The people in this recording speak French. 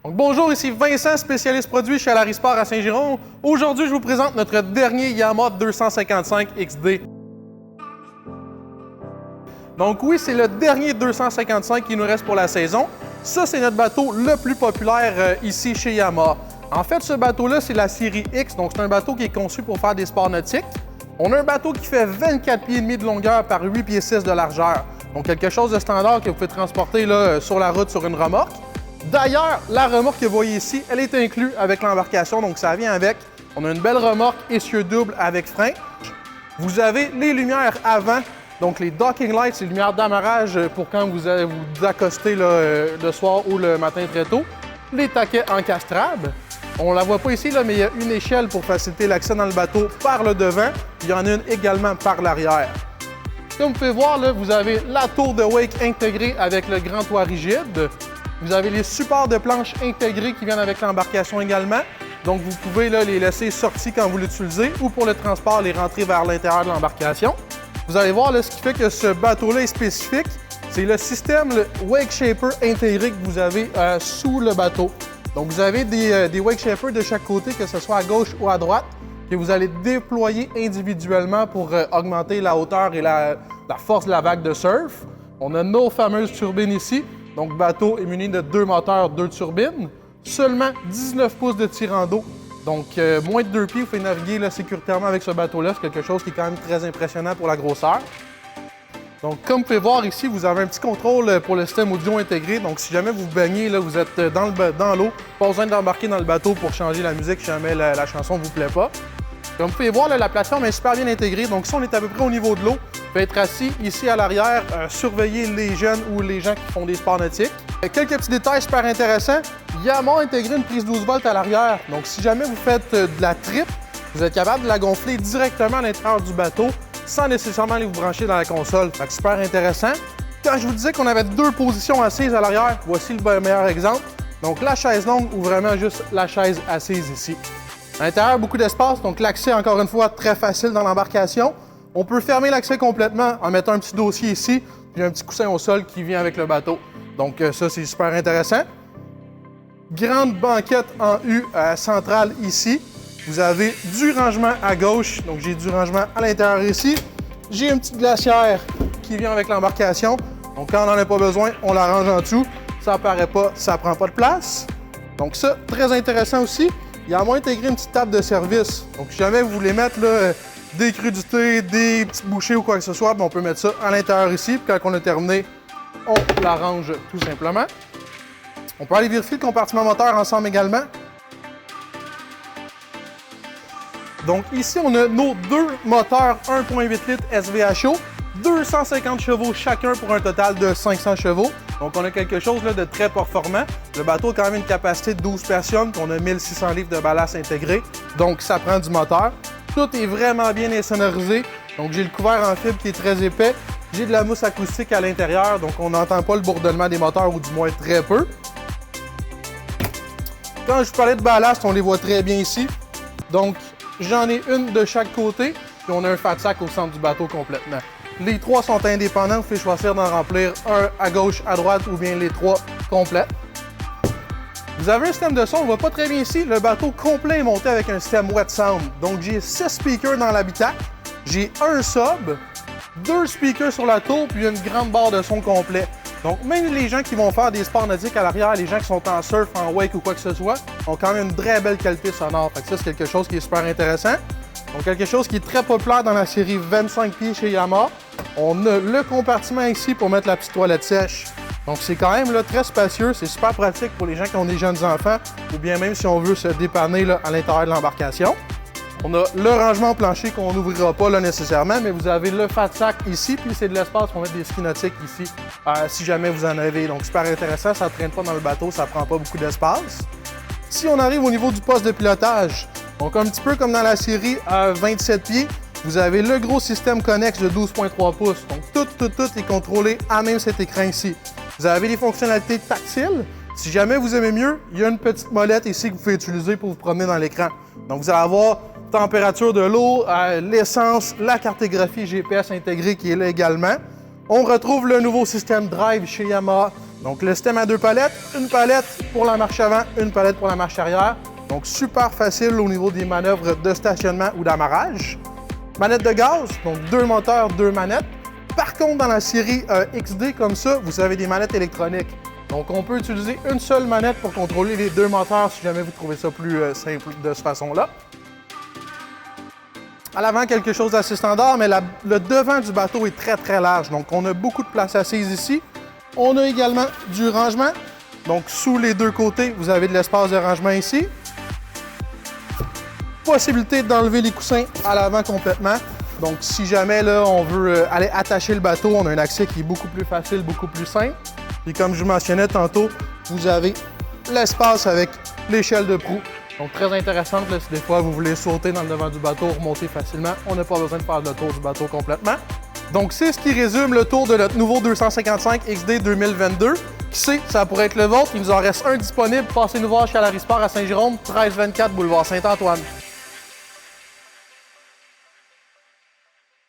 Donc, bonjour, ici Vincent, spécialiste produit chez Alarisport à Saint-Giron. Aujourd'hui, je vous présente notre dernier Yamaha 255 XD. Donc oui, c'est le dernier 255 qui nous reste pour la saison. Ça, c'est notre bateau le plus populaire ici chez Yamaha. En fait, ce bateau-là, c'est la série X, donc c'est un bateau qui est conçu pour faire des sports nautiques. On a un bateau qui fait 24 pieds et demi de longueur par 8 pieds 6 de largeur. Donc quelque chose de standard que vous pouvez transporter là, sur la route sur une remorque. D'ailleurs, la remorque que vous voyez ici, elle est inclue avec l'embarcation, donc ça vient avec. On a une belle remorque essieu double avec frein. Vous avez les lumières avant, donc les docking lights, les lumières d'amarrage pour quand vous allez vous accoster là, le soir ou le matin très tôt. Les taquets encastrables. On ne la voit pas ici, là, mais il y a une échelle pour faciliter l'accès dans le bateau par le devant. Il y en a une également par l'arrière. Comme vous pouvez voir, là, vous avez la tour de wake intégrée avec le grand toit rigide. Vous avez les supports de planche intégrés qui viennent avec l'embarcation également. Donc, vous pouvez là, les laisser sortis quand vous l'utilisez ou pour le transport, les rentrer vers l'intérieur de l'embarcation. Vous allez voir, là, ce qui fait que ce bateau-là est spécifique, c'est le système le Wake Shaper intégré que vous avez sous le bateau. Donc, vous avez des Wake Shapers de chaque côté, que ce soit à gauche ou à droite, que vous allez déployer individuellement pour augmenter la hauteur et la force de la vague de surf. On a nos fameuses turbines ici. Donc, le bateau est muni de 2 moteurs, 2 turbines. Seulement 19 pouces de tirant d'eau. Donc, moins de 2 pieds, vous pouvez naviguer là, sécuritairement avec ce bateau-là. C'est quelque chose qui est quand même très impressionnant pour la grosseur. Donc, comme vous pouvez voir ici, vous avez un petit contrôle pour le système audio intégré. Donc, si jamais vous baignez, là, vous êtes dans l'eau, pas besoin d'embarquer dans le bateau pour changer la musique si jamais la chanson ne vous plaît pas. Comme vous pouvez voir, là, la plateforme est super bien intégrée. Donc, si on est à peu près au niveau de l'eau, vous pouvez être assis ici à l'arrière, surveiller les jeunes ou les gens qui font des sports nautiques. Quelques petits détails super intéressants. Yamaha a intégré une prise 12 volts à l'arrière. Donc, si jamais vous faites de la trip, vous êtes capable de la gonfler directement à l'intérieur du bateau sans nécessairement aller vous brancher dans la console. Fait que super intéressant. Quand je vous disais qu'on avait 2 positions assises à l'arrière, voici le meilleur exemple. Donc, la chaise longue ou vraiment juste la chaise assise ici. À l'intérieur, beaucoup d'espace, donc l'accès, encore une fois, très facile dans l'embarcation. On peut fermer l'accès complètement en mettant un petit dossier ici, puis un petit coussin au sol qui vient avec le bateau. Donc ça, c'est super intéressant. Grande banquette en U centrale ici. Vous avez du rangement à gauche, donc j'ai du rangement à l'intérieur ici. J'ai une petite glacière qui vient avec l'embarcation. Donc quand on n'en a pas besoin, on la range en dessous. Ça apparaît pas, ça prend pas de place. Donc ça, très intéressant aussi. Il y a intégré une petite table de service. Donc si jamais vous voulez mettre là, des crudités, des petites bouchées ou quoi que ce soit, on peut mettre ça à l'intérieur ici. Puis quand on a terminé, on la range tout simplement. On peut aller vérifier le compartiment moteur ensemble également. Donc ici, on a nos 2 moteurs 1.8 litres SVHO, 250 chevaux chacun pour un total de 500 chevaux. Donc on a quelque chose là, de très performant. Le bateau a quand même une capacité de 12 personnes, puis on a 1600 livres de ballast intégré. Donc ça prend du moteur. Tout est vraiment bien insonorisé. Donc j'ai le couvert en fibre qui est très épais. J'ai de la mousse acoustique à l'intérieur, donc on n'entend pas le bourdonnement des moteurs, ou du moins très peu. Quand je vous parlais de ballast, on les voit très bien ici. Donc j'en ai une de chaque côté, puis on a un fat sac au centre du bateau complètement. Les 3 sont indépendants, vous pouvez choisir d'en remplir un à gauche, à droite, ou bien les 3 complets. Vous avez un système de son, on ne voit pas très bien ici. Le bateau complet est monté avec un système Wet Sound. Donc, j'ai 6 speakers dans l'habitacle, j'ai un sub, 2 speakers sur la tour, puis une grande barre de son complet. Donc, même les gens qui vont faire des sports nautiques à l'arrière, les gens qui sont en surf, en wake ou quoi que ce soit, ont quand même une très belle qualité sonore. Fait que ça, c'est quelque chose qui est super intéressant. Donc, quelque chose qui est très populaire dans la série 25 pieds chez Yamaha. On a le compartiment ici pour mettre la petite toilette sèche. Donc, c'est quand même là, très spacieux. C'est super pratique pour les gens qui ont des jeunes enfants ou bien même si on veut se dépanner là, à l'intérieur de l'embarcation. On a le rangement plancher qu'on n'ouvrira pas là, nécessairement, mais vous avez le fat sac ici, puis c'est de l'espace pour mettre des skis nautiques ici, si jamais vous en avez. Donc, super intéressant. Ça ne traîne pas dans le bateau, ça ne prend pas beaucoup d'espace. Si on arrive au niveau du poste de pilotage, donc un petit peu comme dans la série 27 pieds, vous avez le gros système connexe de 12.3 pouces. Donc, tout est contrôlé à même cet écran ici. Vous avez les fonctionnalités tactiles. Si jamais vous aimez mieux, il y a une petite molette ici que vous pouvez utiliser pour vous promener dans l'écran. Donc, vous allez avoir température de l'eau, l'essence, la cartographie GPS intégrée qui est là également. On retrouve le nouveau système Drive chez Yamaha Donc le système à 2 palettes, une palette pour la marche avant, une palette pour la marche arrière. Donc super facile au niveau des manœuvres de stationnement ou d'amarrage. Manette de gaz, donc 2 moteurs, 2 manettes. Par contre, dans la série XD comme ça, vous avez des manettes électroniques. Donc on peut utiliser une seule manette pour contrôler les 2 moteurs si jamais vous trouvez ça plus simple de cette façon-là. À l'avant, quelque chose d'assez standard, mais le devant du bateau est très, très large. Donc, on a beaucoup de place assise ici. On a également du rangement. Donc, sous les 2 côtés, vous avez de l'espace de rangement ici. Possibilité d'enlever les coussins à l'avant complètement. Donc, si jamais là, on veut aller attacher le bateau, on a un accès qui est beaucoup plus facile, beaucoup plus simple. Et comme je vous mentionnais tantôt, vous avez l'espace avec l'échelle de proue. Donc, très intéressante, là, si des fois vous voulez sauter dans le devant du bateau, remonter facilement, on n'a pas besoin de faire le tour du bateau complètement. Donc, c'est ce qui résume le tour de notre nouveau 255 XD 2022. Qui sait, ça pourrait être le vôtre. Il nous en reste un disponible. Passez nous voir chez Alarisport à Saint-Jérôme, 1324 boulevard Saint-Antoine.